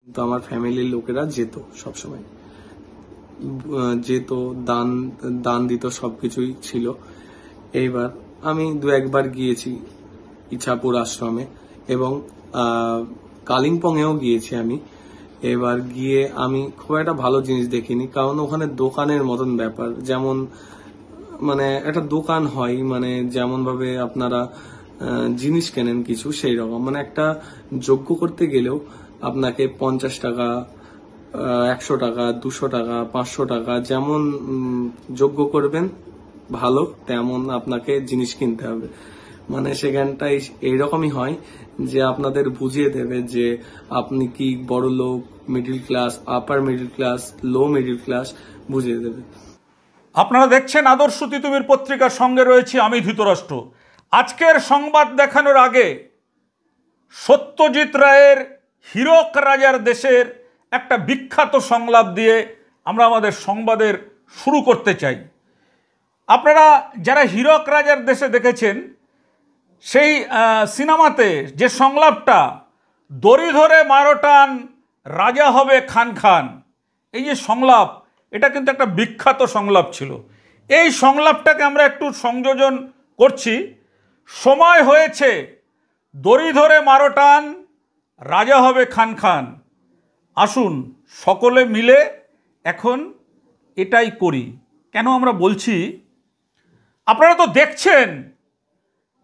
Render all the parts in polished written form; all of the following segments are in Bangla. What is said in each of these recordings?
তো আমার ফ্যামিলির লোকেরা যেত সবসময়, যেত, দান দান দিত, সবকিছুই ছিল। এইবার আমি দু একবার গিয়েছি ইছাপুর আশ্রমে এবং কালিম্পংয়েও গিয়েছি আমি। এবার গিয়ে আমি খুব একটা ভালো জিনিস দেখিনি, কারণ ওখানে দোকানের মতন ব্যাপার, যেমন মানে একটা দোকান হয়, মানে যেমন ভাবে আপনারা জিনিস কেনেন কিছু, সেই রকম। মানে একটা যজ্ঞ করতে গেলেও আপনাকে 50 টাকা, 100 টাকা, 200 টাকা, 500 টাকা, যেমন যজ্ঞ করবেন ভালো তেমন আপনাকে জিনিস কিনতে হবে। মানে সেখানটাই এইরকমই হয় যে আপনাদের বুঝিয়ে দেবে যে আপনি কি বড় লোক, middle class, upper middle class, low middle class, বুঝিয়ে দেবে। আপনারা দেখছেন আদর্শ তিতুমির পত্রিকার সঙ্গে রয়েছি আমি ধৃতরাষ্ট্র। আজকের সংবাদ দেখানোর আগে সত্যজিৎ রায়ের হীরক রাজার দেশের একটা বিখ্যাত সংলাপ দিয়ে আমরা আমাদের সংবাদের শুরু করতে চাই। আপনারা যারা হীরক রাজার দেশে দেখেছেন, সেই সিনেমাতে যে সংলাপটা, দড়ি ধরে মারোটান রাজা হবে খান খান, এই যে সংলাপ, এটা কিন্তু একটা বিখ্যাত সংলাপ ছিল। এই সংলাপটাকে আমরা একটু সংযোজন করছি। সময় হয়েছে দড়ি ধরে মারোটান রাজা হবে খান খান, আসুন সকলে মিলে এখন এটাই করি। কেন আমরা বলছি, আপনারা তো দেখছেন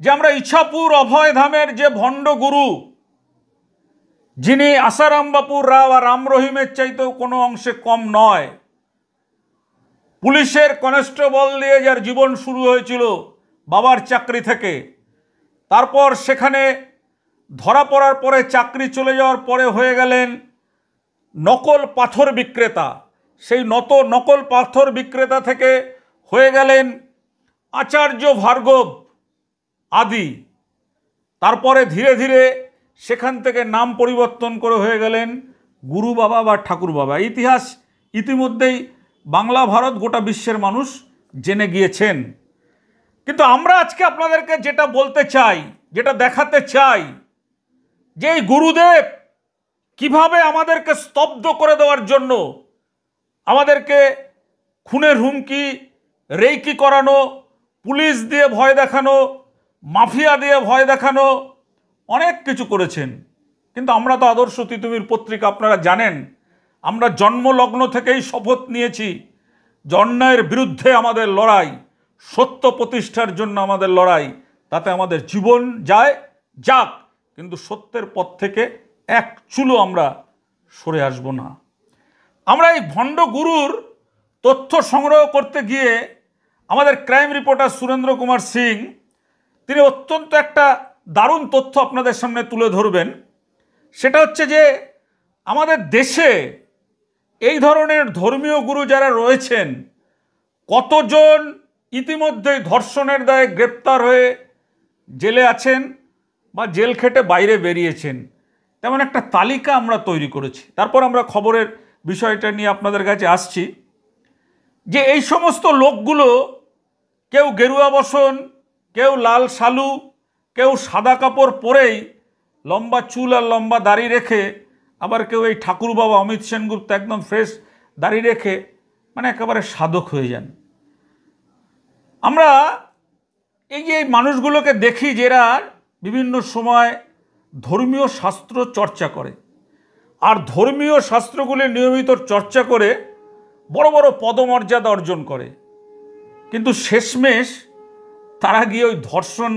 যে আমরা ইছাপুর অভয়ধামের যে ভণ্ড গুরু, যিনি আসারাম বাপুর রাও আর রাম রহিমের চাইতেও কোনো অংশে কম নয়, পুলিশের কনস্টেবল দিয়ে যার জীবন শুরু হয়েছিল বাবার চাকরি থেকে, তারপর সেখানে ধরা পড়ার পরে চাকরি চলে যাওয়ার পরে হয়ে গেলেন নকল পাথর বিক্রেতা, সেই নকল পাথর বিক্রেতা থেকে হয়ে গেলেন আচার্য ভার্গব আদি, তারপরে ধীরে ধীরে সেখান থেকে নাম পরিবর্তন করে হয়ে গেলেন গুরু বাবা বা ঠাকুর বাবা। ইতিহাস ইতিমধ্যেই বাংলা, ভারত, গোটা বিশ্বের মানুষ জেনে গিয়েছেন। কিন্তু আমরা আজকে আপনাদেরকে যেটা বলতে চাই, যেটা দেখাতে চাই, যে এই গুরুদেব কিভাবে আমাদেরকে স্তব্ধ করে দেওয়ার জন্য, আমাদেরকে খুনের হুমকি, রেইকি করানো, পুলিশ দিয়ে ভয় দেখানো, মাফিয়া দিয়ে ভয় দেখানো, অনেক কিছু করেছেন। কিন্তু আমরা তো আদর্শ তিতুমির পত্রিকা, আপনারা জানেন, আমরা জন্মলগ্ন থেকেই শপথ নিয়েছি যে অন্যায়ের বিরুদ্ধে আমাদের লড়াই, সত্য প্রতিষ্ঠার জন্য আমাদের লড়াই, তাতে আমাদের জীবন যায় যাক, কিন্তু সত্যের পথ থেকে এক চুলো আমরা সরে আসব না। আমরা এই ভণ্ড গুরুর তথ্য সংগ্রহ করতে গিয়ে আমাদের ক্রাইম রিপোর্টার সুরেন্দ্র কুমার সিং, তিনি অত্যন্ত একটা দারুণ তথ্য আপনাদের সামনে তুলে ধরবেন। সেটা হচ্ছে যে আমাদের দেশে এই ধরনের ধর্মীয় গুরু যারা রয়েছেন, কতজন ইতিমধ্যেই ধর্ষণের দায়ে গ্রেপ্তার হয়ে জেলে আছেন বা জেল খেটে বাইরে বেরিয়েছেন, তেমন একটা তালিকা আমরা তৈরি করেছি। তারপর আমরা খবরের বিষয়টা নিয়ে আপনাদের কাছে আসছি। যে এই সমস্ত লোকগুলো, কেউ গেরুয়া বসন, কেউ লাল শালু, কেউ সাদা কাপড় পরেই লম্বা চুল আর লম্বা দাড়ি রেখে, আবার কেউ এই ঠাকুর বাবা অমিত সেনগুপ্ত একদম ফ্রেশ দাড়ি রেখে, মানে একেবারে সাধক হয়ে যান। আমরা এই যে মানুষগুলোকে দেখি যারা বিভিন্ন সময় ধর্মীয় শাস্ত্র চর্চা করে, আর ধর্মীয় শাস্ত্রগুলি নিয়মিত চর্চা করে বড় বড় পদমর্যাদা অর্জন করে, কিন্তু শেষমেশ তারা গিয়ে ওই ধর্ষণ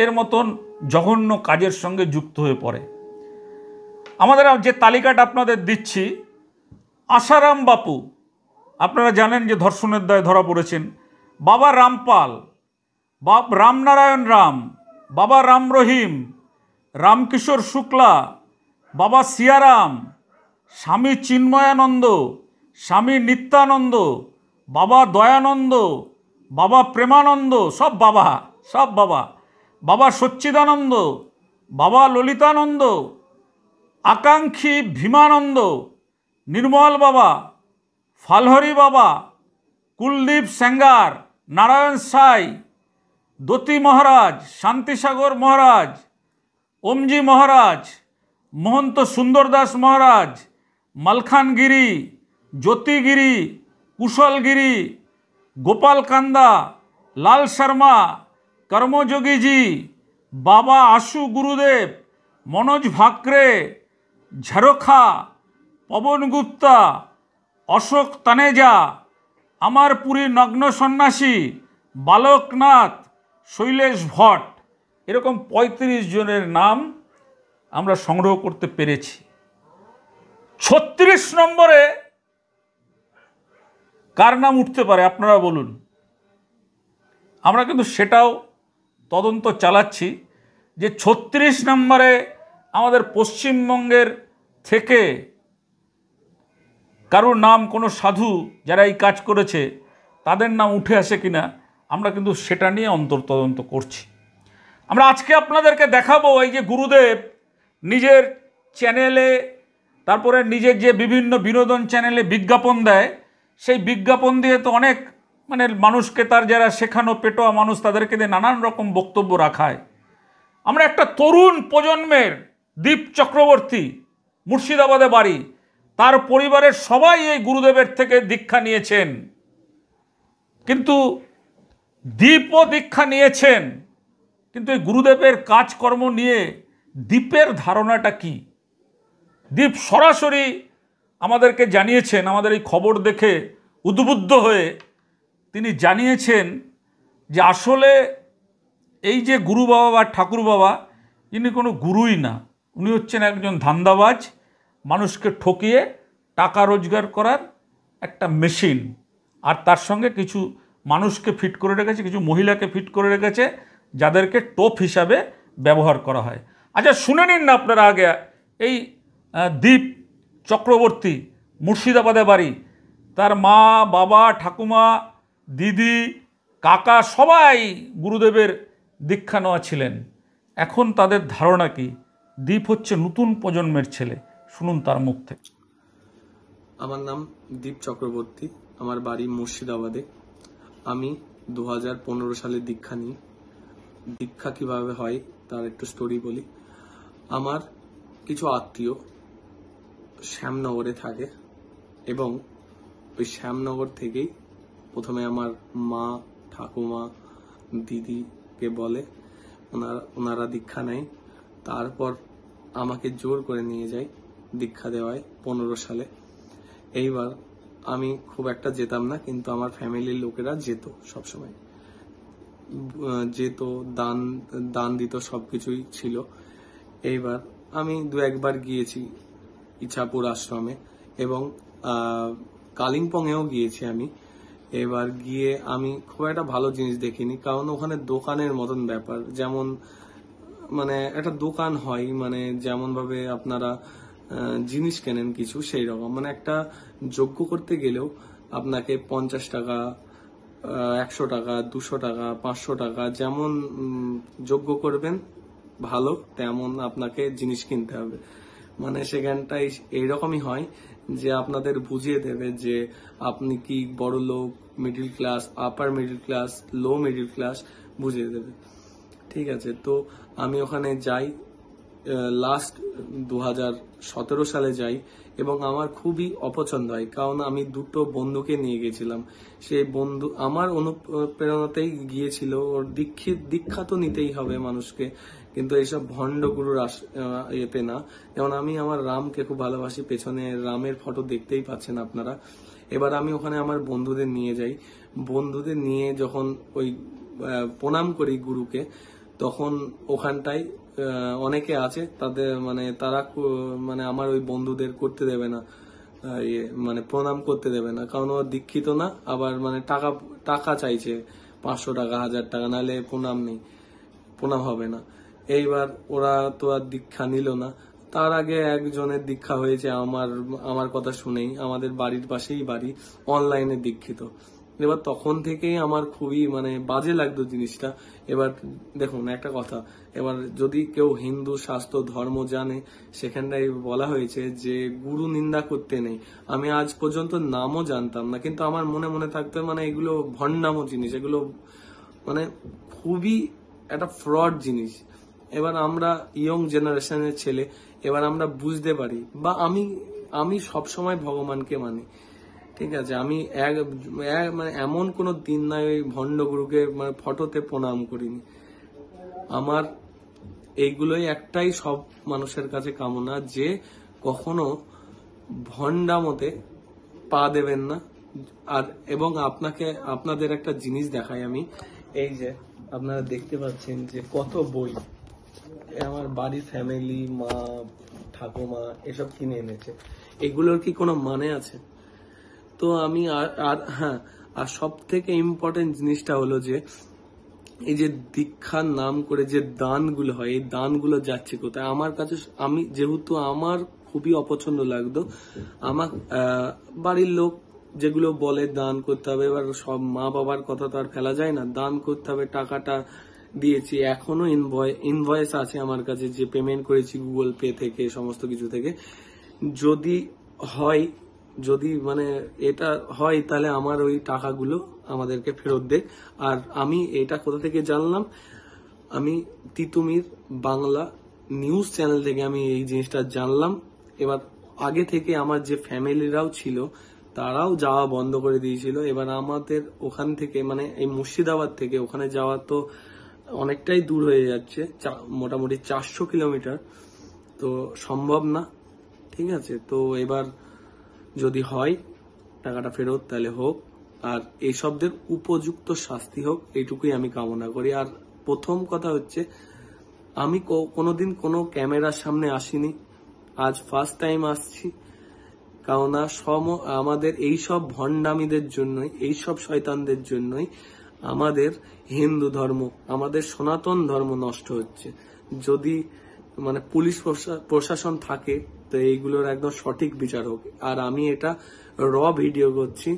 এর মতন জঘন্য কাজের সঙ্গে যুক্ত হয়ে পড়ে। আমাদের যে তালিকাটা আপনাদের দিচ্ছি, আসারাম বাপু, আপনারা জানেন যে ধর্ষণের দায়ে ধরা পড়েছেন। বাবা রামপাল, রামনারায়ণ রাম, বাবা রাম রহিম, রামকিশোর শুক্লা, বাবা সিয়ারাম, স্বামী চিন্ময়ানন্দ, স্বামী নিত্যানন্দ, বাবা দয়ানন্দ, বাবা প্রেমানন্দ, সব বাবা, সব বাবা, বাবা সচ্চিদানন্দ, বাবা ললিতানন্দ, আকাঙ্ক্ষী ভীমানন্দ, নির্মল বাবা, ফালহরি বাবা, কুলদীপ সেঙ্গার, নারায়ণ সাই, দতি মহারাজ, শান্তিসাগর মহারাজ, ওমজি মহারাজ, মহন্ত সুন্দর দাস মহারাজ, মালখানগিরি, জ্যোতিগিরি, কুশলগিরি, গোপালকান্দা, লাল শর্মা, কর্মযোগীজি, বাবা আশু গুরুদেব, মনোজ ভাকরে, ঝারখা, পবন গুপ্তা, অশোক তানেজা, আমার পুরী নগ্ন সন্ন্যাসী, বালকনাথ, শৈলেশ ভট্ট, এরকম ৩৫ জনের নাম আমরা সংগ্রহ করতে পেরেছি। ৩৬ নম্বরে কার নাম উঠতে পারে আপনারা বলুন। আমরা কিন্তু সেটাও তদন্ত চালাচ্ছি যে ৩৬ নম্বরে আমাদের পশ্চিমবঙ্গের থেকে কারোর নাম, কোনো সাধু যারা এই কাজ করেছে তাদের নাম উঠে আসে কিনা, আমরা কিন্তু সেটা নিয়ে অন্তর্তদন্ত করছি। আমরা আজকে আপনাদেরকে দেখাবো এই যে গুরুদেব নিজের চ্যানেলে, তারপরে নিজের যে বিভিন্ন বিনোদন চ্যানেলে বিজ্ঞাপন দেয়, সেই বিজ্ঞাপন দিয়ে তো অনেক মানুষকে, তার যারা শেখানো পেটোয়া মানুষ, তাদেরকে দিয়ে নানান রকম বক্তব্য রাখায়। আমরা একটা তরুণ প্রজন্মের, দীপ চক্রবর্তী, মুর্শিদাবাদে বাড়ি, তার পরিবারের সবাই এই গুরুদেবের থেকে দীক্ষা নিয়েছেন, কিন্তু দীপও দীক্ষা নিয়েছেন, কিন্তু এই গুরুদেবের কাজকর্ম নিয়ে দীপের ধারণাটা কি? দীপ সরাসরি আমাদেরকে জানিয়েছেন, আমাদের এই খবর দেখে উদ্বুদ্ধ হয়ে তিনি জানিয়েছেন যে আসলে এই যে গুরু বাবা বা ঠাকুর বাবা, ইনি কোনো গুরুই না, উনি হচ্ছেন একজন ধান্দাবাজ, মানুষকে ঠকিয়ে টাকা রোজগার করার একটা মেশিন। আর তার সঙ্গে কিছু মানুষকে ফিট করে রেখেছে, কিছু মহিলাকে ফিট করে রেখেছে, যাদেরকে টোপ হিসাবে ব্যবহার করা হয়। আচ্ছা, শুনে নিন না আপনারা আগে এই দীপ চক্রবর্তী, মুর্শিদাবাদে বাড়ি, তার মা, বাবা, ঠাকুমা, দিদি, কাকা সবাই গুরুদেবের দীক্ষা নেওয়া ছিলেন। এখন তাদের ধারণা কি? দীপ হচ্ছে নতুন প্রজন্মের ছেলে, শুনুন তার মুখ থেকে। আমার নাম দীপ চক্রবর্তী, আমার বাড়ি মুর্শিদাবাদে। আমি 2015 সালে দীক্ষা নিই। দীক্ষা কিভাবে হয় তার একটু স্টোরি বলি। আমার কিছু আত্মীয় শ্যামনগরে থাকে এবং ওই শ্যামনগর থেকেই প্রথমে আমার মা, ঠাকুমা, দিদিকে বলে, ওনারা দীক্ষা নেয়। তারপর আমাকে জোর করে নিয়ে যায় দীক্ষা দেওয়ায় 15 সালে। এইবার আমি খুব একটা যেতাম না, কিন্তু আমার ফ্যামিলির লোকেরা যেত, সবসময় যেত, দান দিত, সবকিছুই ছিল। এইবার আমি 2-1 বার গিয়েছি ইছাপুর আশ্রমে এবং কালিম্পংয়েও গিয়েছি আমি। এবার গিয়ে আমি খুব একটা ভালো জিনিস দেখিনি, কারণ ওখানে দোকানের মতন ব্যাপার, যেমন একটা দোকান হয়, যেমন ভাবে আপনারা জিনিস কেনেন কিছু, সেই রকম একটা যজ্ঞ করতে গেলেও আপনাকে 50 টাকা, 100 টাকা, 200 টাকা, 500 টাকা, যেমন যজ্ঞ করবেন ভালো তেমন আপনাকে জিনিস কিনতে হবে। সেখানটাই এইরকমই হয় যে আপনাদের বুঝিয়ে দেবে যে আপনি কি বড় লোক, middle class, upper middle class, low middle class, বুঝিয়ে দেবে। ঠিক আছে, তো আমি ওখানে যাই, লাস্ট 2017 সালে যাই এবং আমার খুবই অপছন্দ হয়, কারণ আমি 2টো বন্ধুকে নিয়ে গেছিলাম। সেই বন্ধু আমার অনুপ্রেরণাতেই গিয়েছিল, ওর দীক্ষা তো নিতেই হবে মানুষকে, কিন্তু এইসব ভণ্ড গুরুর এতে না। যেমন আমি আমার রামকে খুব ভালোবাসি, পেছনে রামের ফটো দেখতেই পাচ্ছেন আপনারা। এবার আমি ওখানে আমার বন্ধুদের নিয়ে যাই, বন্ধুদের নিয়ে যখন ওই প্রণাম করি গুরুকে, তখন ওখানটায় অনেকে আছে, তাদের তারা আমার ওই বন্ধুদের করতে দেবে না, প্রণাম করতে দেবে না, কারণ ও দীক্ষিত না, আবার টাকা চাইছে, 500 টাকা, 1000 টাকা, নাহলে প্রণাম হবে না। এইবার ওরা তো আর দীক্ষা নিল না। তার আগে একজনের দীক্ষা হয়েছে আমার কথা শুনেই, আমাদের বাড়ির পাশেই বাড়ি, অনলাইনে দীক্ষিত। এবার তখন থেকেই আমার খুবই বাজে লাগতো জিনিসটা। এবার দেখুন একটা কথা, এবার যদি কেউ হিন্দু শাস্ত্র ধর্ম জানে, সেখানটায় বলা হয়েছে যে গুরু নিন্দা করতে নেই। আমি আজ পর্যন্ত নামও জানতাম না, কিন্তু আমার মনে মনে থাকতো এগুলো ভণ্ডামো জিনিস, এগুলো খুবই একটা ফ্রড জিনিস। এবার আমরা ইয়ং জেনারেশনের ছেলে, এবার আমরা বুঝতে পারি, বা আমি আমি সবসময় ভগবানকে মানি, ঠিক আছে। আমি মানে এমন কোনো দিন নাই ওই ভণ্ড গুরুকে মানে ফটোতে প্রণাম করিনি। আমার এইগুলোই একটাই সব মানুষের কাছে কামনা, যে কখনো ভণ্ডামতে পা দেবেন না। আর এবং আপনাদের একটা জিনিস দেখাই আমি, এই যে আপনারা দেখতে পাচ্ছেন যে কত বই আমার বাড়ির ফ্যামিলি, মা ঠাকুমা এসব কিনে এনেছে, এগুলোর কি কোনো মানে আছে? তো আমি হ্যাঁ, আর সব থেকে ইম্পর্টেন্ট জিনিসটা হলো যে এই যে দীক্ষার নাম করে যে দানগুলো হয়, এই দানগুলো যাচ্ছে কোথায়? আমার কাছে আমি যেহেতু আমার খুবই অপছন্দ লাগতো, আমার বাড়ির লোক যেগুলো বলে দান করতে হবে, এবার সব মা বাবার কথা তো আর ফেলা যায় না, দান করতে হবে, টাকাটা দিয়েছি, এখনো ইনভয়েস আছে আমার কাছে যে পেমেন্ট করেছি গুগল পে থেকে, সমস্ত কিছু থেকে। যদি মানে এটা হয় তাহলে আমার ওই টাকাগুলো আমাদেরকে ফেরত দে। আর আমি এটা কোথা থেকে জানলাম, আমি তিতুমির বাংলা নিউজ চ্যানেল থেকে আমি এই জিনিসটা জানলাম। এবার আগে থেকে আমার যে ফ্যামিলিরাও ছিল তারাও যাওয়া বন্ধ করে দিয়েছিল। এবার আমাদের ওখান থেকে মানে এই মুর্শিদাবাদ থেকে ওখানে যাওয়া তো অনেকটাই দূর হয়ে যাচ্ছে, মোটামুটি 400 কিলোমিটার, তো সম্ভব না, ঠিক আছে। তো এবার যদি হয় টাকাটা ফেরত তাহলে হোক, আর এই শব্দের উপযুক্ত শাস্তি হোক, এইটুকুই আমি কামনা করি। আর প্রথম কথা হচ্ছে, আমি কোনোদিন কোনো ক্যামেরার সামনে আসিনি, আজ ফার্স্ট টাইম আসছি। কারণ আমাদের এইসব ভণ্ডামিদের জন্যই, এইসব শয়তানদের জন্যই আমাদের হিন্দু ধর্ম, আমাদের সনাতন ধর্ম নষ্ট হচ্ছে। যদি মানে পুলিশ প্রশাসন থাকে তো এইগুলোর একদম সঠিক বিচার হোক। আর আমি এটা ভিডিও করছি,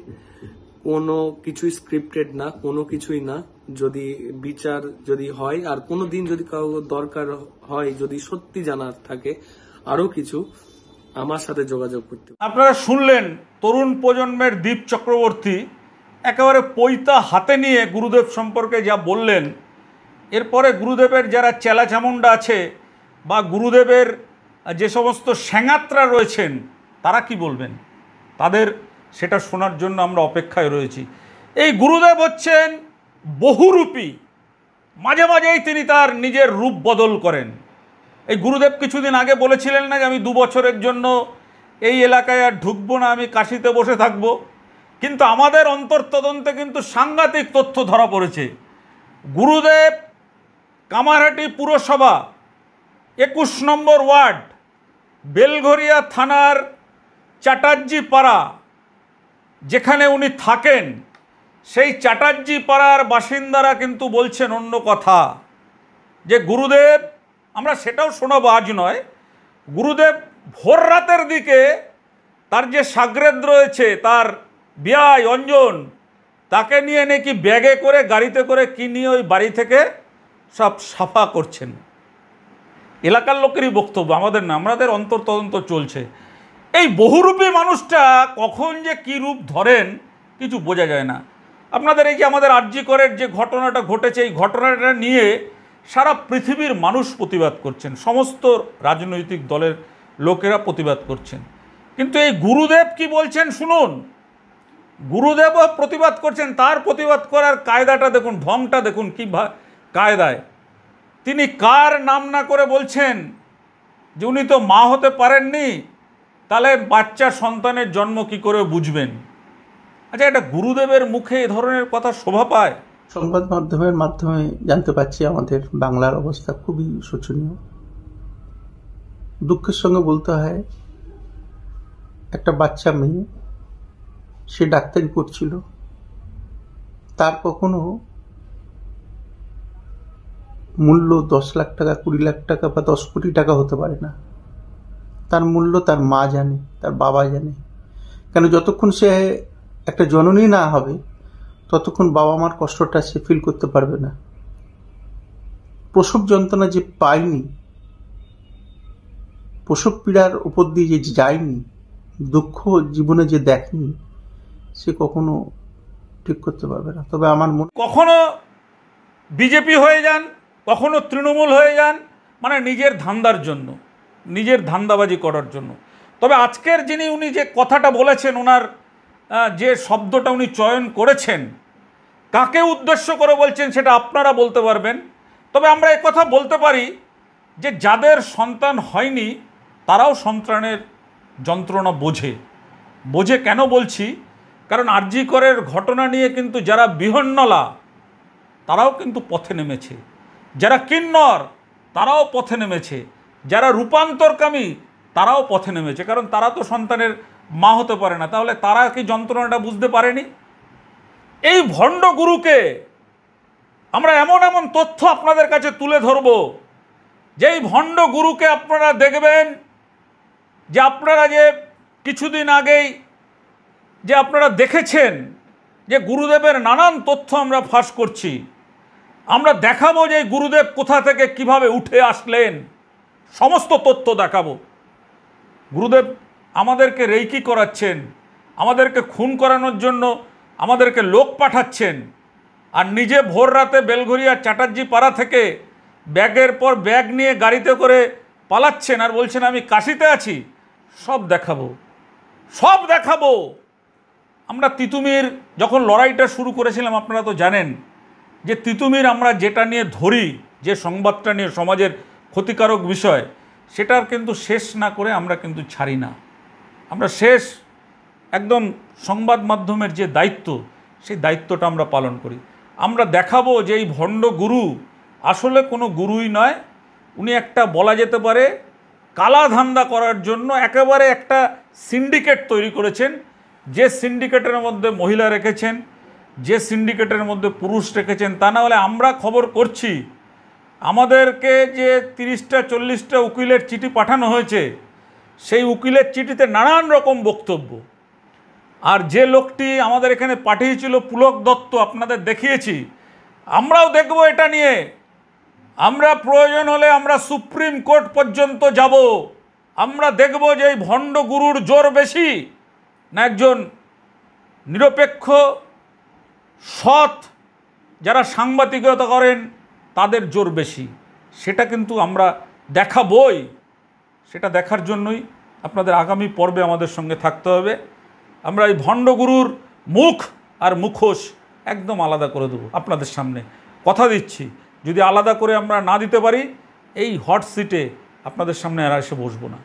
কোনো কিছুই স্ক্রিপ্টেড না, কোনো কিছুই না। যদি বিচার যদি হয়, আর কোনো দিন যদি কারো দরকার হয়, যদি সত্যি জানার থাকে আরো কিছু, আমার সাথে যোগাযোগ করতে। আপনারা শুনলেন তরুণ প্রজন্মের দীপ চক্রবর্তী একেবারে পৈতা হাতে নিয়ে গুরুদেব সম্পর্কে যা বললেন। এরপরে গুরুদেবের যারা চেলা চামুন্ডা আছে বা গুরুদেবের যে সমস্ত স্যাঙাত্রা রয়েছেন তারা কি বলবেন, তাদের সেটা শোনার জন্য আমরা অপেক্ষায় রয়েছি। এই গুরুদেব হচ্ছেন বহুরূপী, মাঝে মাঝেই তিনি তার নিজের রূপ বদল করেন। এই গুরুদেব কিছুদিন আগে বলেছিলেন না যে আমি 2 বছরের জন্য এই এলাকায় আর ঢুকবো না, আমি কাশিতে বসে থাকব। কিন্তু আমাদের অন্তর্তদন্তে কিন্তু সাংঘাতিক তথ্য ধরা পড়েছে। গুরুদেব কামারহাটি পুরসভা 21 নম্বর ওয়ার্ড বেলঘরিয়া থানার চ্যাটার্জি পাড়া যেখানে উনি থাকেন, সেই চ্যাটার্জি পাড়ার বাসিন্দারা কিন্তু বলছেন অন্য কথা, যে গুরুদেব, আমরা সেটাও শোনাবো আজ নয়, গুরুদেব ভোর রাতের দিকে তার যে সাগরেদ রয়েছে, তার বিয়াই অঞ্জন, তাকে নিয়ে নাকি ব্যাগে করে গাড়িতে করে কি নিয়ে ওই বাড়ি থেকে সব সাফা করছেন। এলাকার লোকেরই বক্তব্য, আমাদের না, আমাদের অন্তর্তদন্ত চলছে। এই বহুরূপী মানুষটা কখন যে কী রূপ ধরেন কিছু বোঝা যায় না। আপনাদের এই যে আমাদের আরজি করের যে ঘটনাটা ঘটেছে, এই ঘটনাটা নিয়ে সারা পৃথিবীর মানুষ প্রতিবাদ করছেন, সমস্ত রাজনৈতিক দলের লোকেরা প্রতিবাদ করছেন। কিন্তু এই গুরুদেব কি বলছেন শুনুন। গুরুদেবও প্রতিবাদ করছেন, তার প্রতিবাদ করার কায়দাটা দেখুন, ঢংটা দেখুন কি কায়দায়। তিনি কার নাম না করে বলছেন যে উনি তো মা হতে পারেননি, তাহলে বাচ্চা সন্তানের জন্ম কি করে বুঝবেন। আচ্ছা, এটা গুরুদেবের মুখে এ ধরনের কথা শোভা পায়? সংবাদ মাধ্যমের মাধ্যমে জানতে পারছি আমাদের বাংলার অবস্থা খুবই শোচনীয়। দুঃখের সঙ্গে বলতে হয়, একটা বাচ্চা মেয়ে, সে ডাক্তারি পড়ছিল, তার কখনো মূল্য 10 লাখ টাকা, 20 লাখ টাকা বা 10 কোটি টাকা হতে পারে না। তার মূল্য তার মা জানে, তার বাবা জানে। কেন, যতক্ষণ সে একটা জননী না হবে ততক্ষণ বাবা মার কষ্টটা সে ফিল করতে পারবে না। প্রসব যন্ত্রণা যে পায়নি, প্রসব পীড়ার উপর দিয়ে যে যায়নি, দুঃখ জীবনে যে দেখেনি, সে কখনো ঠিক করতে পারবে না। তবে আমার মনে, কখনো বিজেপি হয়ে যান, কখনো তৃণমূল হয়ে যান, মানে নিজের ধান্দার জন্য, নিজের ধান্দাবাজি করার জন্য। তবে আজকের যিনি উনি যে কথাটা বলেছেন, ওনার যে শব্দটা উনি চয়ন করেছেন, কাকে উদ্দেশ্য করে বলছেন সেটা আপনারা বলতে পারবেন। তবে আমরা একথা বলতে পারি যে যাদের সন্তান হয়নি তারাও সন্তানের যন্ত্রণা বোঝে। কেন বলছি? কারণ আরজি করের ঘটনা নিয়ে কিন্তু যারা বিহন্নলা তারাও কিন্তু পথে নেমেছে, যারা কিন্নর তারাও পথে নেমেছে, যারা রূপান্তরকামী তারাও পথে নেমেছে। কারণ তারা তো সন্তানের মা হতে পারে না, তাহলে তারা কি যন্ত্রণাটা বুঝতে পারেনি? এই ভণ্ড গুরুকে আমরা এমন এমন তথ্য আপনাদের কাছে তুলে ধরব, যেই ভণ্ড গুরুকে আপনারা দেখবেন যে আপনারা যে কিছুদিন আগেই যে আপনারা দেখেছেন যে গুরুদেবের নানান তথ্য আমরা ফাঁস করছি, আমরা দেখাবো যে গুরুদেব কোথা থেকে কিভাবে উঠে আসলেন, সমস্ত তথ্য দেখাবো। গুরুদেব আমাদেরকে রেইকি করাচ্ছেন, আমাদেরকে খুন করানোর জন্য আমাদেরকে লোক পাঠাচ্ছেন, আর নিজে ভোর রাতে বেলঘরিয়া চ্যাটার্জি পাড়া থেকে ব্যাগের পর ব্যাগ নিয়ে গাড়িতে করে পালাচ্ছেন আর বলছেন আমি কাশিতে আছি। সব দেখাবো। আমরা তিতুমির যখন লড়াইটা শুরু করেছিলাম, আপনারা তো জানেন যে তিতুমির আমরা যেটা নিয়ে ধরি, যে সংবাদটা নিয়ে সমাজের ক্ষতিকারক বিষয়, সেটার কিন্তু শেষ না করে আমরা কিন্তু ছাড়ি না। আমরা শেষ একদম সংবাদ মাধ্যমের যে দায়িত্ব, সেই দায়িত্বটা আমরা পালন করি। আমরা দেখাবো যে এই ভণ্ড গুরু আসলে কোনো গুরুই নয়, উনি একটা বলা যেতে পারে কালা ধান্দা করার জন্য একেবারে একটা সিন্ডিকেট তৈরি করেছেন। যে সিন্ডিকেটের মধ্যে মহিলা রেখেছেন, যে সিন্ডিকেটের মধ্যে পুরুষ রেখেছেন। তা না হলে আমরা খবর করছি আমাদেরকে যে 30টা 40টা উকিলের চিঠি পাঠানো হয়েছে, সেই উকিলের চিঠিতে নানান রকম বক্তব্য। আর যে লোকটি আমাদের এখানে পাঠিয়েছিল পুলক দত্ত, আপনাদের দেখিয়েছি। আমরাও দেখব এটা নিয়ে। আমরা প্রয়োজন হলে আমরা সুপ্রিম কোর্ট পর্যন্ত যাব। আমরা দেখব যে এই ভণ্ড গুরুর জোর বেশি না একজন নিরপেক্ষ সৎ যারা সাংবাদিকতা করেন তাদের জোর বেশি। সেটা কিন্তু আমরা দেখাবই। সেটা দেখার জন্যই আপনাদের আগামী পর্বে আমাদের সঙ্গে থাকতে হবে। আমরা এই ভণ্ড গুরুর মুখ আর মুখোশ একদম আলাদা করে দেবো আপনাদের সামনে, কথা দিচ্ছি। যদি আলাদা করে আমরা না দিতে পারি, এই হট সিটে আপনাদের সামনে আর এসে বসবো না।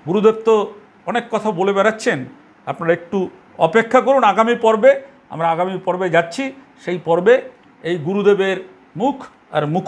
গুরুদেব তো অনেক কথা বলে বেড়াচ্ছেন, আপনারা একটু অপেক্ষা করুন। আগামী পর্বে আমরা যাচ্ছি। সেই পর্বে এই গুরুদেবের মুখ আর মুখ